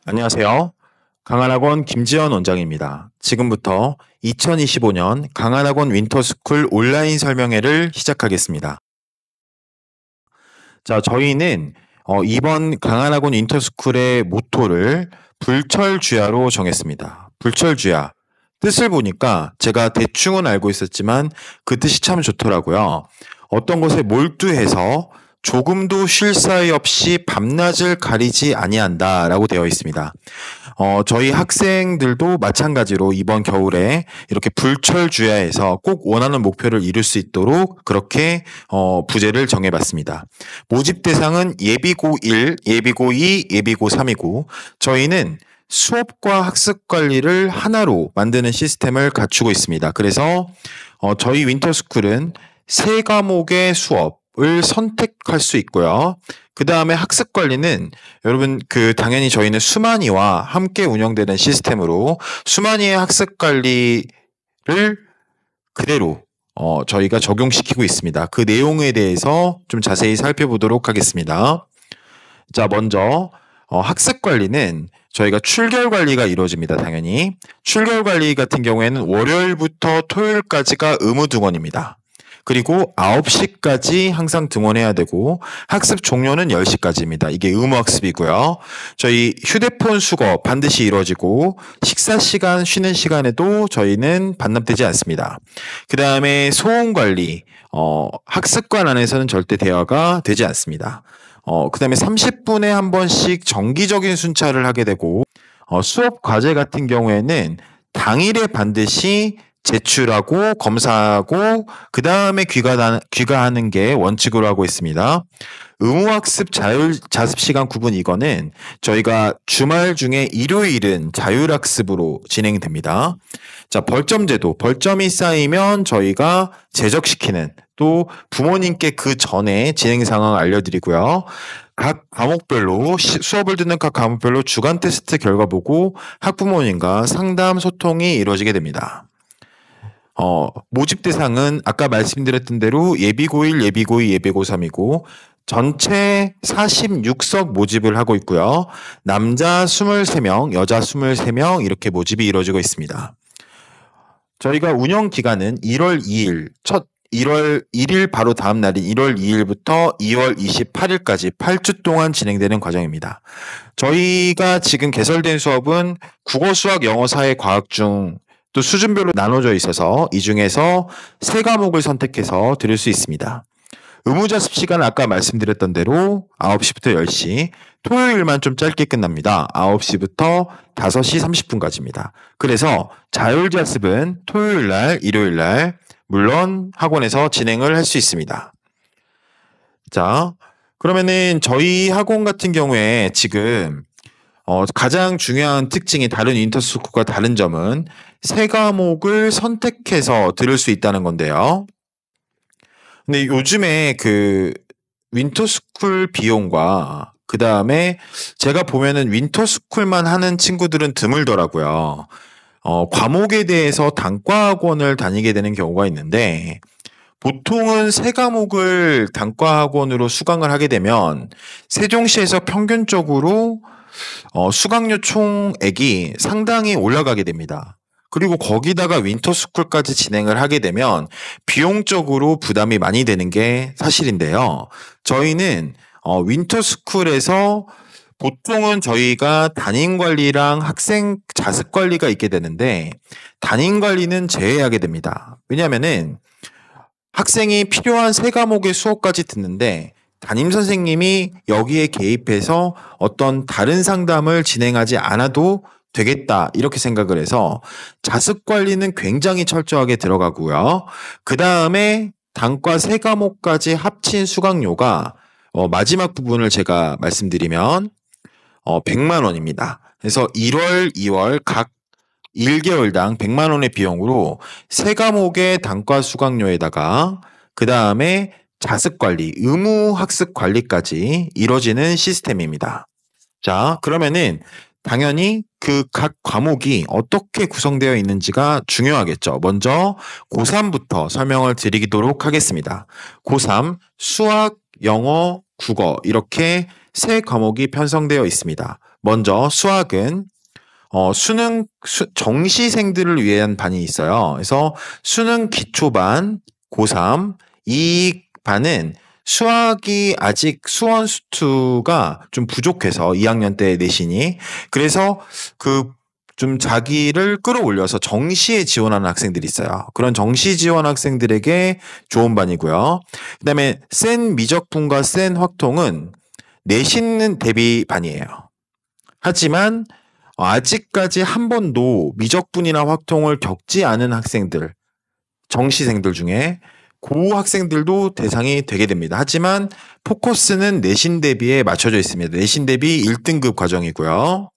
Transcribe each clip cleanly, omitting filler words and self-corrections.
안녕하세요. 강한학원 김지현 원장입니다. 지금부터 2025년 강한학원 윈터스쿨 온라인 설명회를 시작하겠습니다. 자, 저희는 이번 강한학원 윈터스쿨의 모토를 불철주야로 정했습니다. 불철주야. 뜻을 보니까 제가 대충은 알고 있었지만 그 뜻이 참 좋더라고요. 어떤 것에 몰두해서 조금도 쉴 사이 없이 밤낮을 가리지 아니한다라고 되어 있습니다. 저희 학생들도 마찬가지로 이번 겨울에 이렇게 불철주야해서 꼭 원하는 목표를 이룰 수 있도록 그렇게 부제를 정해봤습니다. 모집 대상은 예비고 1, 예비고 2, 예비고 3이고 저희는 수업과 학습 관리를 하나로 만드는 시스템을 갖추고 있습니다. 그래서 저희 윈터스쿨은 3과목의 수업을 선택할 수 있고요. 그 다음에 학습 관리는 여러분 당연히 저희는 수만이와 함께 운영되는 시스템으로 수만이의 학습 관리를 그대로 저희가 적용시키고 있습니다. 그 내용에 대해서 좀 자세히 살펴보도록 하겠습니다. 자, 먼저 학습 관리는 저희가 출결 관리가 이루어집니다. 당연히 출결 관리 같은 경우에는 월요일부터 토요일까지가 의무 등원입니다. 그리고 9시까지 항상 등원해야 되고 학습 종료는 10시까지입니다. 이게 의무학습이고요. 저희 휴대폰 수거 반드시 이루어지고 식사 시간, 쉬는 시간에도 저희는 반납되지 않습니다. 그 다음에 소음관리, 학습관 안에서는 절대 대화가 되지 않습니다. 그 다음에 30분에 한 번씩 정기적인 순찰을 하게 되고 수업 과제 같은 경우에는 당일에 반드시 제출하고 검사하고 그 다음에 귀가하는 게 원칙으로 하고 있습니다. 의무학습 자습시간 구분 이거는 저희가 주말 중에 일요일은 자율학습으로 진행됩니다. 자, 벌점제도. 벌점이 쌓이면 저희가 제적시키는 또 부모님께 그 전에 진행 상황 알려드리고요. 각 과목별로 수업을 듣는 각 과목별로 주간 테스트 결과 보고 학부모님과 상담 소통이 이루어지게 됩니다. 모집 대상은 아까 말씀드렸던 대로 예비고 1, 예비고 2, 예비고 3이고 전체 46석 모집을 하고 있고요. 남자 23명, 여자 23명 이렇게 모집이 이루어지고 있습니다. 저희가 운영 기간은 1월 2일, 1월 1일 바로 다음 날인 1월 2일부터 2월 28일까지 8주 동안 진행되는 과정입니다. 저희가 지금 개설된 수업은 국어, 수학, 영어, 사회, 과학 중 또 수준별로 나눠져 있어서 이 중에서 3과목을 선택해서 들을 수 있습니다. 의무자습 시간은 아까 말씀드렸던 대로 9시부터 10시, 토요일만 좀 짧게 끝납니다. 9시부터 5시 30분까지입니다. 그래서 자율자습은 토요일날, 일요일날 물론 학원에서 진행을 할 수 있습니다. 자, 그러면은 저희 학원 같은 경우에 지금 가장 중요한 특징이 다른 윈터스쿨과 다른 점은 3과목을 선택해서 들을 수 있다는 건데요. 근데 요즘에 윈터스쿨 비용과 그 다음에 제가 보면은 윈터스쿨만 하는 친구들은 드물더라고요. 과목에 대해서 단과학원을 다니게 되는 경우가 있는데 보통은 3과목을 단과학원으로 수강을 하게 되면 세종시에서 평균적으로 수강료 총액이 상당히 올라가게 됩니다. 그리고 거기다가 윈터스쿨까지 진행을 하게 되면 비용적으로 부담이 많이 되는 게 사실인데요. 저희는 윈터스쿨에서 보통은 저희가 담임관리랑 학생 자습관리가 있게 되는데 담임관리는 제외하게 됩니다. 왜냐하면은 학생이 필요한 3과목의 수업까지 듣는데 담임 선생님이 여기에 개입해서 어떤 다른 상담을 진행하지 않아도 되겠다 이렇게 생각을 해서 자습 관리는 굉장히 철저하게 들어가고요. 그 다음에 단과 3과목까지 합친 수강료가 마지막 부분을 제가 말씀드리면 100만 원입니다. 그래서 1월, 2월 각 1개월당 100만 원의 비용으로 3과목의 단과 수강료에다가 그 다음에 자습관리, 의무학습관리까지 이루어지는 시스템입니다. 자, 그러면은 당연히 그 각 과목이 어떻게 구성되어 있는지가 중요하겠죠. 먼저 고3부터 설명을 드리도록 하겠습니다. 고3, 수학, 영어, 국어 이렇게 3과목이 편성되어 있습니다. 먼저 수학은 정시생들을 위한 반이 있어요. 그래서 수능 기초반, 고3, 이 반은 수학이 아직 수원 수투가 좀 부족해서 2학년 때 내신이. 그래서 좀 자기를 끌어올려서 정시에 지원하는 학생들이 있어요. 그런 정시 지원 학생들에게 좋은 반이고요. 그다음에 센 미적분과 센 확통은 내신 대비 반이에요. 하지만 아직까지 한 번도 미적분이나 확통을 겪지 않은 학생들, 정시생들 중에 그 학생들도 대상이 되게 됩니다. 하지만 포커스는 내신 대비에 맞춰져 있습니다. 내신 대비 1등급 과정이고요.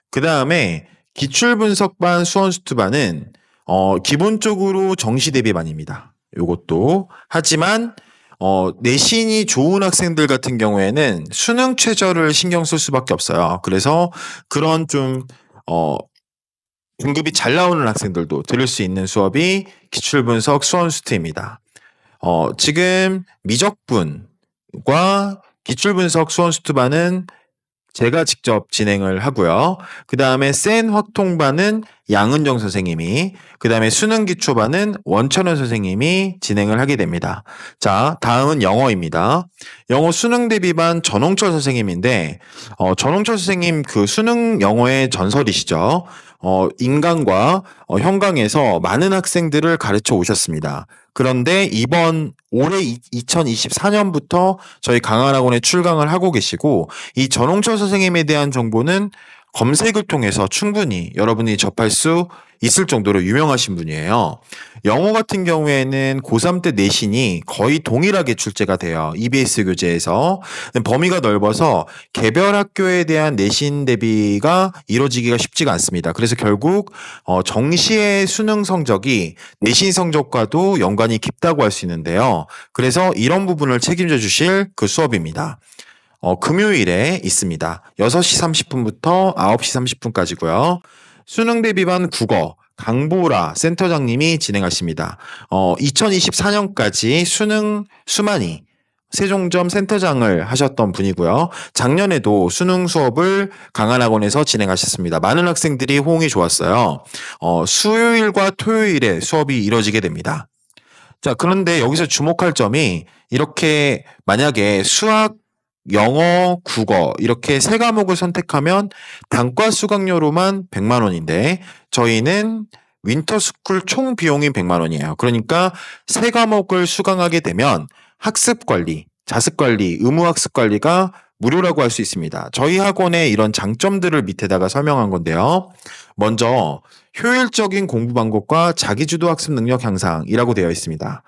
그 다음에 기출분석반 수원수투반은 기본적으로 정시 대비반입니다. 요것도. 하지만 내신이 좋은 학생들 같은 경우에는 수능 최저를 신경 쓸 수밖에 없어요. 그래서 그런 좀 등급이 잘 나오는 학생들도 들을 수 있는 수업이 기출분석 수원수투입니다. 지금 미적분과 기출분석 수원수투반은 제가 직접 진행을 하고요. 그 다음에 센 확통반은 양은정 선생님이, 그 다음에 수능 기초반은 원천원 선생님이 진행을 하게 됩니다. 자, 다음은 영어입니다. 영어 수능 대비반 전홍철 선생님인데, 전홍철 선생님 그 수능 영어의 전설이시죠. 인강과 형강에서 많은 학생들을 가르쳐 오셨습니다. 그런데 올해 2024년부터 저희 강한학원에 출강을 하고 계시고, 이 전홍철 선생님에 대한 정보는 검색을 통해서 충분히 여러분이 접할 수 있을 정도로 유명하신 분이에요. 영어 같은 경우에는 고3 때 내신이 거의 동일하게 출제가 돼요. EBS 교재에서. 범위가 넓어서 개별 학교에 대한 내신 대비가 이루어지기가 쉽지가 않습니다. 그래서 결국 정시의 수능 성적이 내신 성적과도 연관이 깊다고 할 수 있는데요. 그래서 이런 부분을 책임져 주실 그 수업입니다. 금요일에 있습니다. 6시 30분부터 9시 30분까지고요. 수능 대비반 국어 강보라 센터장님이 진행하십니다. 2024년까지 수능 수만이 세종점 센터장을 하셨던 분이고요. 작년에도 수능 수업을 강한학원에서 진행하셨습니다. 많은 학생들이 호응이 좋았어요. 수요일과 토요일에 수업이 이뤄지게 됩니다. 자, 그런데 여기서 주목할 점이 이렇게 만약에 수학, 영어, 국어 이렇게 세 과목을 선택하면 단과 수강료로만 100만 원인데 저희는 윈터스쿨 총 비용이 100만 원이에요. 그러니까 세 과목을 수강하게 되면 학습관리, 자습관리, 의무학습관리가 무료라고 할 수 있습니다. 저희 학원의 이런 장점들을 밑에다가 설명한 건데요. 먼저 효율적인 공부 방법과 자기주도 학습 능력 향상이라고 되어 있습니다.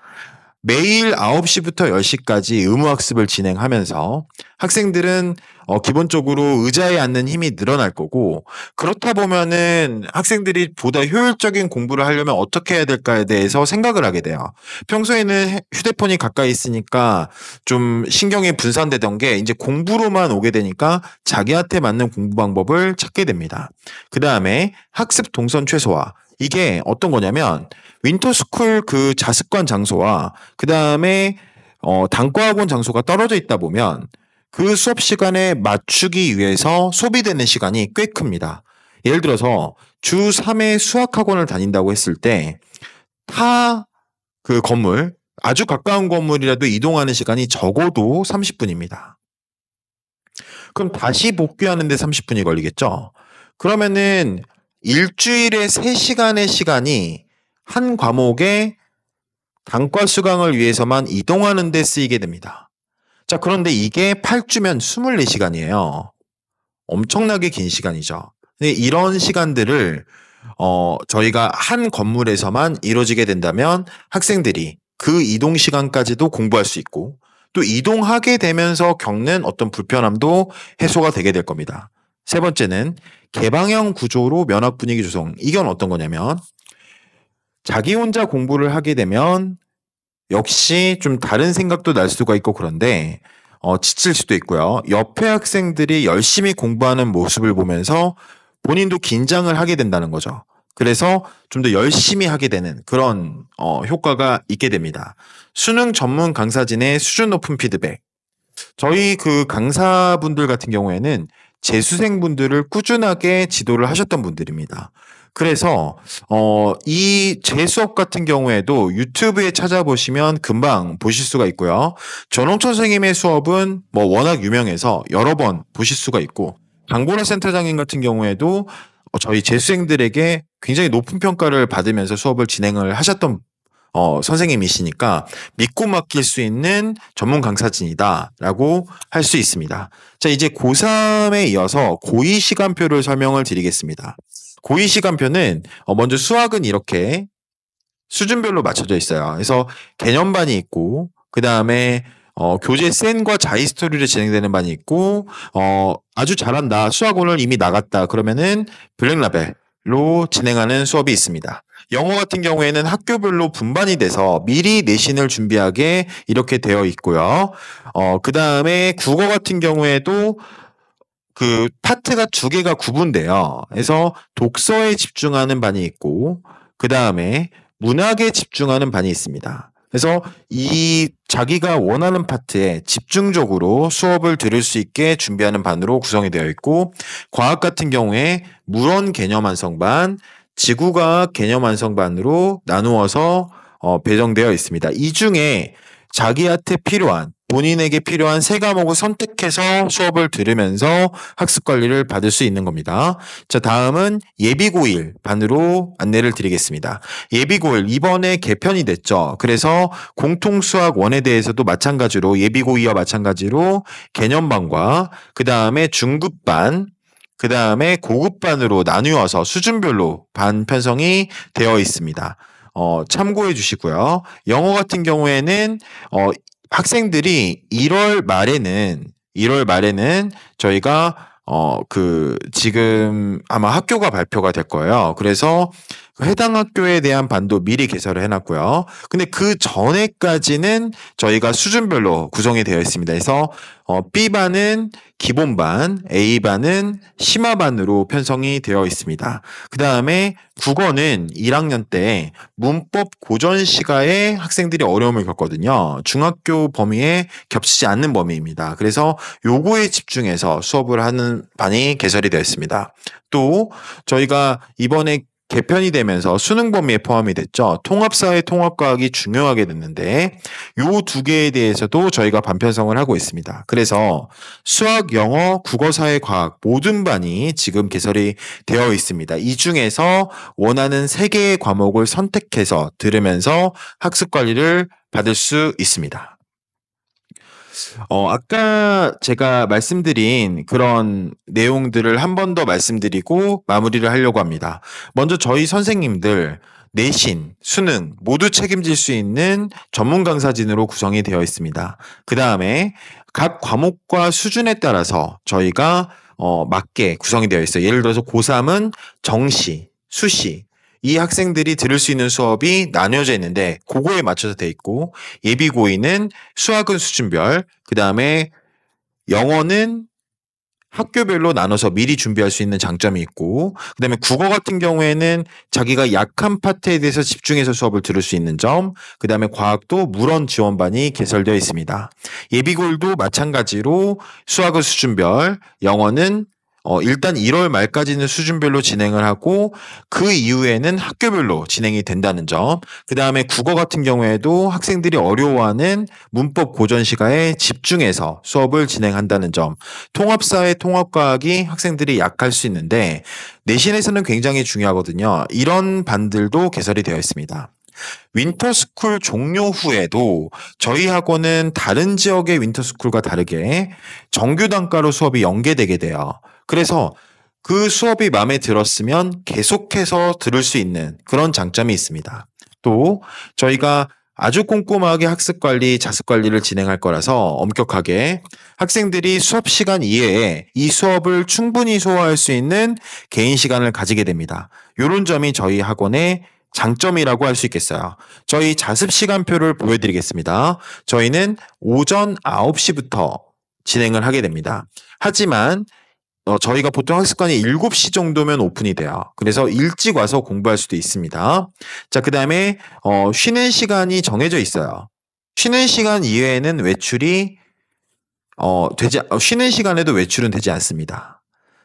매일 9시부터 10시까지 의무학습을 진행하면서 학생들은 기본적으로 의자에 앉는 힘이 늘어날 거고, 그렇다 보면은 학생들이 보다 효율적인 공부를 하려면 어떻게 해야 될까에 대해서 생각을 하게 돼요. 평소에는 휴대폰이 가까이 있으니까 좀 신경이 분산되던 게 이제 공부로만 오게 되니까 자기한테 맞는 공부 방법을 찾게 됩니다. 그 다음에 학습 동선 최소화. 이게 어떤 거냐면 윈터스쿨 그 자습관 장소와 그 다음에 단과학원 장소가 떨어져 있다 보면 그 수업 시간에 맞추기 위해서 소비되는 시간이 꽤 큽니다. 예를 들어서 주 3회 수학학원을 다닌다고 했을 때 그 건물, 아주 가까운 건물이라도 이동하는 시간이 적어도 30분입니다. 그럼 다시 복귀하는데 30분이 걸리겠죠? 그러면은 일주일에 3시간의 시간이 한 과목에 단과 수강을 위해서만 이동하는 데 쓰이게 됩니다. 자, 그런데 이게 8주면 24시간이에요. 엄청나게 긴 시간이죠. 근데 이런 시간들을 저희가 한 건물에서만 이루어지게 된다면 학생들이 그 이동 시간까지도 공부할 수 있고 또 이동하게 되면서 겪는 어떤 불편함도 해소가 되게 될 겁니다. 세 번째는 개방형 구조로 면학 분위기 조성. 이건 어떤 거냐면 자기 혼자 공부를 하게 되면 역시 좀 다른 생각도 날 수가 있고 그런데 지칠 수도 있고요. 옆에 학생들이 열심히 공부하는 모습을 보면서 본인도 긴장을 하게 된다는 거죠. 그래서 좀 더 열심히 하게 되는 그런 효과가 있게 됩니다. 수능 전문 강사진의 수준 높은 피드백. 저희 그 강사분들 같은 경우에는 재수생분들을 꾸준하게 지도를 하셨던 분들입니다. 그래서 이 제 수업 같은 경우에도 유튜브에 찾아보시면 금방 보실 수가 있고요. 전홍천 선생님의 수업은 뭐 워낙 유명해서 여러 번 보실 수가 있고, 강보라 센터장님 같은 경우에도 저희 재수생들에게 굉장히 높은 평가를 받으면서 수업을 진행을 하셨던 선생님이시니까 믿고 맡길 수 있는 전문 강사진이다라고 할 수 있습니다. 자, 이제 고3에 이어서 고2 시간표를 설명을 드리겠습니다. 고2 시간표는 먼저 수학은 이렇게 수준별로 맞춰져 있어요. 그래서 개념반이 있고, 그 다음에 교재 센과 자이 스토리로 진행되는 반이 있고, 아주 잘한다, 수학 오늘 이미 나갔다, 그러면은 블랙라벨로 진행하는 수업이 있습니다. 영어 같은 경우에는 학교별로 분반이 돼서 미리 내신을 준비하게 이렇게 되어 있고요. 그 다음에 국어 같은 경우에도 그 파트가 두 개가 구분돼요. 그래서 독서에 집중하는 반이 있고, 그 다음에 문학에 집중하는 반이 있습니다. 그래서 이 자기가 원하는 파트에 집중적으로 수업을 들을 수 있게 준비하는 반으로 구성이 되어 있고, 과학 같은 경우에 물원 개념 완성반, 지구과학 개념 완성반으로 나누어서 배정되어 있습니다. 이 중에 자기한테 필요한, 본인에게 필요한 세 과목을 선택해서 수업을 들으면서 학습 관리를 받을 수 있는 겁니다. 자, 다음은 예비고1 반으로 안내를 드리겠습니다. 예비고1 이번에 개편이 됐죠. 그래서 공통수학 1에 대해서도 마찬가지로 예비고2와 마찬가지로 개념반과 그 다음에 중급반, 그 다음에 고급반으로 나누어서 수준별로 반 편성이 되어 있습니다. 참고해 주시고요. 영어 같은 경우에는 학생들이 1월 말에는 저희가 지금 아마 학교가 발표가 될 거예요. 그래서 해당 학교에 대한 반도 미리 개설을 해놨고요. 근데 그 전에까지는 저희가 수준별로 구성이 되어 있습니다. 그래서 B반은 기본반, A반은 심화반으로 편성이 되어 있습니다. 그 다음에 국어는 1학년 때 문법 고전 시가에 학생들이 어려움을 겪거든요. 중학교 범위에 겹치지 않는 범위입니다. 그래서 요거에 집중해서 수업을 하는 반이 개설이 되어 있습니다. 또 저희가 이번에 개편이 되면서 수능 범위에 포함이 됐죠. 통합사회 통합과학이 중요하게 됐는데 요 두 개에 대해서도 저희가 반 편성을 하고 있습니다. 그래서 수학, 영어, 국어, 사회, 과학 모든 반이 지금 개설이 되어 있습니다. 이 중에서 원하는 3개의 과목을 선택해서 들으면서 학습 관리를 받을 수 있습니다. 아까 제가 말씀드린 그런 내용들을 한 번 더 말씀드리고 마무리를 하려고 합니다. 먼저 저희 선생님들 내신, 수능 모두 책임질 수 있는 전문 강사진으로 구성이 되어 있습니다. 그 다음에 각 과목과 수준에 따라서 저희가 맞게 구성이 되어 있어요. 예를 들어서 고3은 정시, 수시, 이 학생들이 들을 수 있는 수업이 나뉘어져 있는데 그거에 맞춰서 돼 있고, 예비고2는 수학은 수준별, 그 다음에 영어는 학교별로 나눠서 미리 준비할 수 있는 장점이 있고, 그 다음에 국어 같은 경우에는 자기가 약한 파트에 대해서 집중해서 수업을 들을 수 있는 점, 그 다음에 과학도 물원 지원반이 개설되어 있습니다. 예비고일도 마찬가지로 수학은 수준별, 영어는 일단 1월 말까지는 수준별로 진행을 하고 그 이후에는 학교별로 진행이 된다는 점, 그 다음에 국어 같은 경우에도 학생들이 어려워하는 문법 고전 시가에 집중해서 수업을 진행한다는 점, 통합사회 통합과학이 학생들이 약할 수 있는데 내신에서는 굉장히 중요하거든요. 이런 반들도 개설이 되어 있습니다. 윈터스쿨 종료 후에도 저희 학원은 다른 지역의 윈터스쿨과 다르게 정규 단가로 수업이 연계되게 돼요. 그래서 그 수업이 마음에 들었으면 계속해서 들을 수 있는 그런 장점이 있습니다. 또 저희가 아주 꼼꼼하게 학습 관리, 자습 관리를 진행할 거라서 엄격하게 학생들이 수업 시간 이외에 이 수업을 충분히 소화할 수 있는 개인 시간을 가지게 됩니다. 이런 점이 저희 학원의 장점이라고 할 수 있겠어요. 저희 자습 시간표를 보여드리겠습니다. 저희는 오전 9시부터 진행을 하게 됩니다. 하지만 저희가 보통 학습관이 7시 정도면 오픈이 돼요. 그래서 일찍 와서 공부할 수도 있습니다. 자, 그 다음에 쉬는 시간이 정해져 있어요. 쉬는 시간 이외에는 외출이 쉬는 시간에도 외출은 되지 않습니다.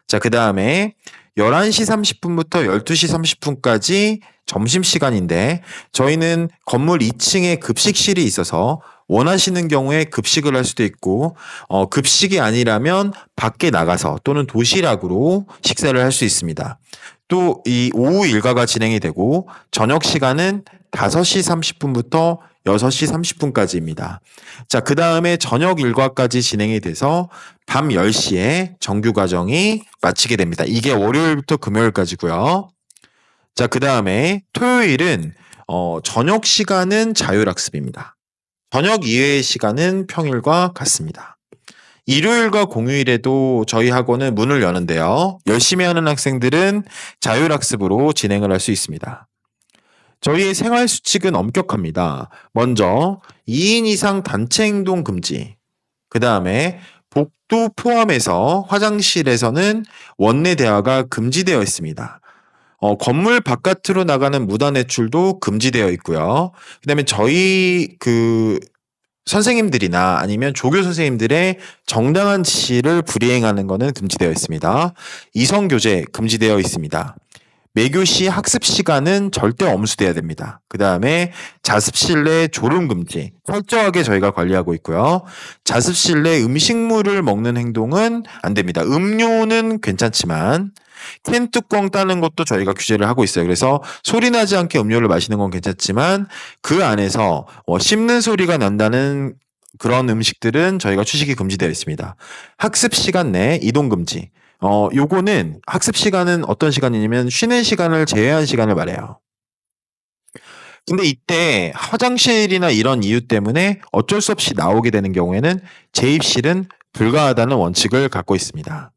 자, 그 다음에 11시 30분부터 12시 30분까지 점심시간인데 저희는 건물 2층에 급식실이 있어서 원하시는 경우에 급식을 할 수도 있고 급식이 아니라면 밖에 나가서 또는 도시락으로 식사를 할 수 있습니다. 또 이 오후 일과가 진행이 되고 저녁 시간은 5시 30분부터 6시 30분까지입니다. 자, 그 다음에 저녁 일과까지 진행이 돼서 밤 10시에 정규 과정이 마치게 됩니다. 이게 월요일부터 금요일까지고요. 자, 그 다음에 토요일은 저녁 시간은 자율학습입니다. 저녁 이외의 시간은 평일과 같습니다. 일요일과 공휴일에도 저희 학원은 문을 여는데요. 열심히 하는 학생들은 자율학습으로 진행을 할 수 있습니다. 저희의 생활 수칙은 엄격합니다. 먼저 2인 이상 단체 행동 금지. 그 다음에 복도 포함해서 화장실에서는 원내 대화가 금지되어 있습니다. 건물 바깥으로 나가는 무단 외출도 금지되어 있고요. 그 다음에 저희 선생님들이나 아니면 조교 선생님들의 정당한 지시를 불이행하는 것은 금지되어 있습니다. 이성교제 금지되어 있습니다. 매교시 학습 시간은 절대 엄수돼야 됩니다. 그 다음에 자습실 내 졸음 금지 철저하게 저희가 관리하고 있고요. 자습실 내 음식물을 먹는 행동은 안 됩니다. 음료는 괜찮지만 캔 뚜껑 따는 것도 저희가 규제를 하고 있어요. 그래서 소리 나지 않게 음료를 마시는 건 괜찮지만 그 안에서 씹는 소리가 난다는 그런 음식들은 저희가 취식이 금지되어 있습니다. 학습 시간 내 이동 금지. 요거는 학습 시간은 어떤 시간이냐면 쉬는 시간을 제외한 시간을 말해요. 근데 이때 화장실이나 이런 이유 때문에 어쩔 수 없이 나오게 되는 경우에는 재입실은 불가하다는 원칙을 갖고 있습니다.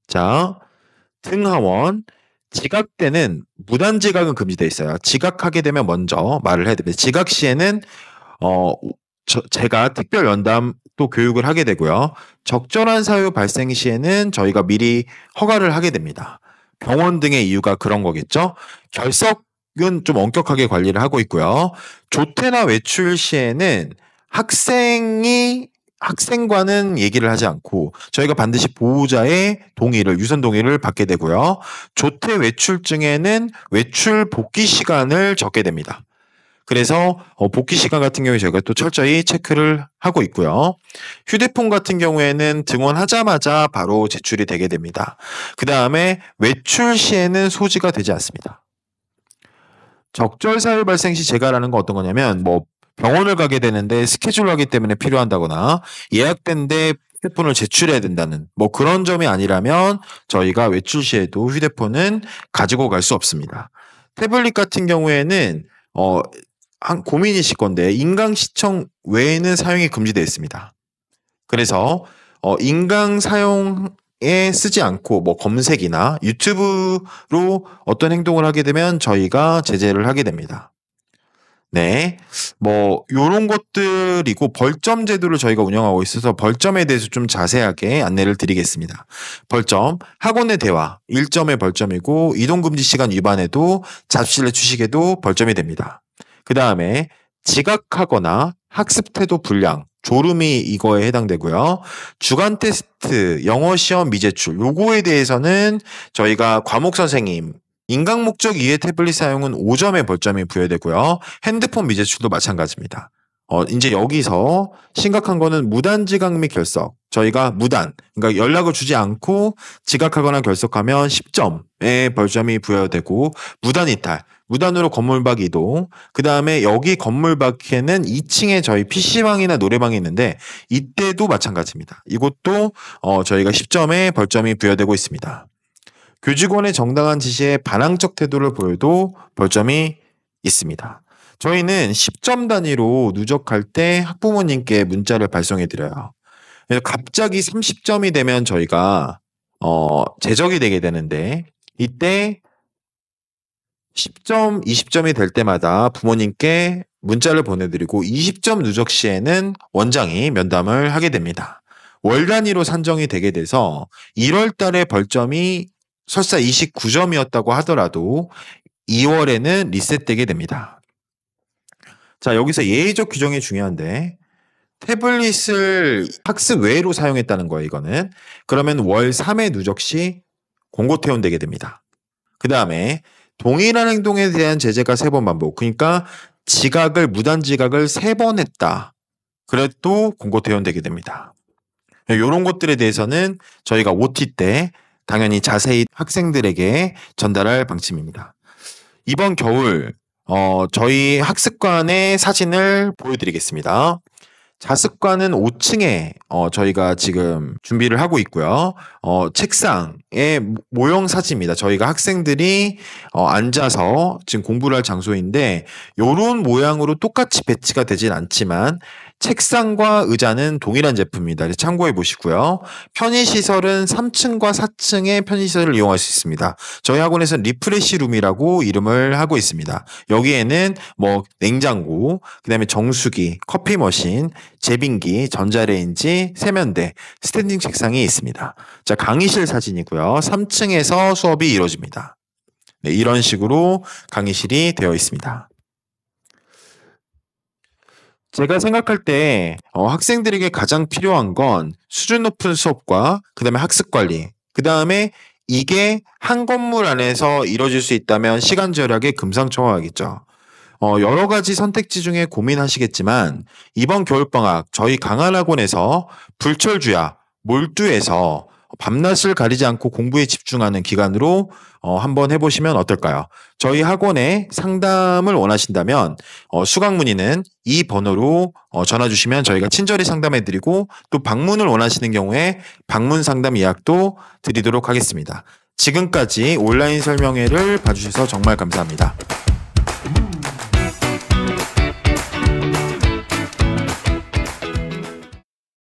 자, 등하원. 지각 때는 무단 지각은 금지되어 있어요. 지각하게 되면 먼저 말을 해야 됩니다. 지각 시에는 제가 특별 연담 또 교육을 하게 되고요. 적절한 사유 발생 시에는 저희가 미리 허가를 하게 됩니다. 병원 등의 이유가 그런 거겠죠. 결석은 좀 엄격하게 관리를 하고 있고요. 조퇴나 외출 시에는 학생과는 얘기를 하지 않고 저희가 반드시 보호자의 유선 동의를 받게 되고요. 조퇴 외출증에는 외출 복귀 시간을 적게 됩니다. 그래서 복귀 시간 같은 경우에 저희가 또 철저히 체크를 하고 있고요. 휴대폰 같은 경우에는 등원하자마자 바로 제출이 되게 됩니다. 그 다음에 외출 시에는 소지가 되지 않습니다. 적절 사유 발생 시 재가라는 건 어떤 거냐면 병원을 가게 되는데 스케줄 하기 때문에 필요한다거나 예약된데 휴대폰을 제출해야 된다는 그런 점이 아니라면 저희가 외출 시에도 휴대폰은 가지고 갈 수 없습니다. 태블릿 같은 경우에는 고민이실 건데 인강 시청 외에는 사용이 금지되어 있습니다. 그래서 인강 사용에 쓰지 않고 검색이나 유튜브로 어떤 행동을 하게 되면 저희가 제재를 하게 됩니다. 네, 요런 것들이고 벌점 제도를 저희가 운영하고 있어서 벌점에 대해서 좀 자세하게 안내를 드리겠습니다. 벌점, 학원의 대화 1점의 벌점이고 이동금지 시간 위반에도 자습실내 취식에도 벌점이 됩니다. 그 다음에 지각하거나 학습 태도 불량, 졸음이 이거에 해당되고요. 주간 테스트, 영어 시험 미제출 요거에 대해서는 저희가 과목 선생님 인강 목적 이외 태블릿 사용은 5점의 벌점이 부여되고요. 핸드폰 미제출도 마찬가지입니다. 이제 여기서 심각한 거는 무단 지각 및 결석. 저희가 그러니까 연락을 주지 않고 지각하거나 결석하면 10점의 벌점이 부여되고 무단 이탈, 무단으로 건물 밖 이동. 그 다음에 여기 건물 밖에는 2층에 저희 PC방이나 노래방이 있는데 이때도 마찬가지입니다. 이것도 저희가 10점의 벌점이 부여되고 있습니다. 교직원의 정당한 지시에 반항적 태도를 보여도 벌점이 있습니다. 저희는 10점 단위로 누적할 때 학부모님께 문자를 발송해 드려요. 그래서 갑자기 30점이 되면 저희가 제적이 되게 되는데 이때 10점, 20점이 될 때마다 부모님께 문자를 보내드리고 20점 누적 시에는 원장이 면담을 하게 됩니다. 월 단위로 산정이 되게 돼서 1월 달에 벌점이 설사 29점이었다고 하더라도 2월에는 리셋되게 됩니다. 자, 여기서 예의적 규정이 중요한데 태블릿을 학습 외로 사용했다는 거예요, 이거는. 그러면 월 3회 누적 시 공고 퇴원되게 됩니다. 그 다음에 동일한 행동에 대한 제재가 3번 반복. 그러니까 무단 지각을 3번 했다. 그래도 공고 퇴원되게 됩니다. 이런 것들에 대해서는 저희가 OT 때 당연히 자세히 학생들에게 전달할 방침입니다. 이번 겨울 저희 학습관의 사진을 보여드리겠습니다. 자습관은 5층에 저희가 지금 준비를 하고 있고요. 책상의 모형 사진입니다. 저희가 학생들이 앉아서 지금 공부를 할 장소인데 이런 모양으로 똑같이 배치가 되진 않지만 책상과 의자는 동일한 제품입니다. 참고해 보시고요. 편의시설은 3층과 4층의 편의시설을 이용할 수 있습니다. 저희 학원에서는 리프레시룸이라고 이름을 하고 있습니다. 여기에는 뭐 냉장고, 그 다음에 정수기, 커피 머신, 제빙기, 전자레인지, 세면대, 스탠딩 책상이 있습니다. 자, 강의실 사진이고요. 3층에서 수업이 이루어집니다. 네, 이런 식으로 강의실이 되어 있습니다. 제가 생각할 때 학생들에게 가장 필요한 건 수준 높은 수업과 그 다음에 학습 관리, 그 다음에 이게 한 건물 안에서 이루어질 수 있다면 시간 절약에 금상첨화하겠죠. 여러 가지 선택지 중에 고민하시겠지만 이번 겨울방학 저희 강한학원에서 불철주야 몰두해서 밤낮을 가리지 않고 공부에 집중하는 기간으로 한번 해보시면 어떨까요? 저희 학원에 상담을 원하신다면 수강 문의는 이 번호로 전화 주시면 저희가 친절히 상담해드리고 또 방문을 원하시는 경우에 방문 상담 예약도 드리도록 하겠습니다. 지금까지 온라인 설명회를 봐주셔서 정말 감사합니다.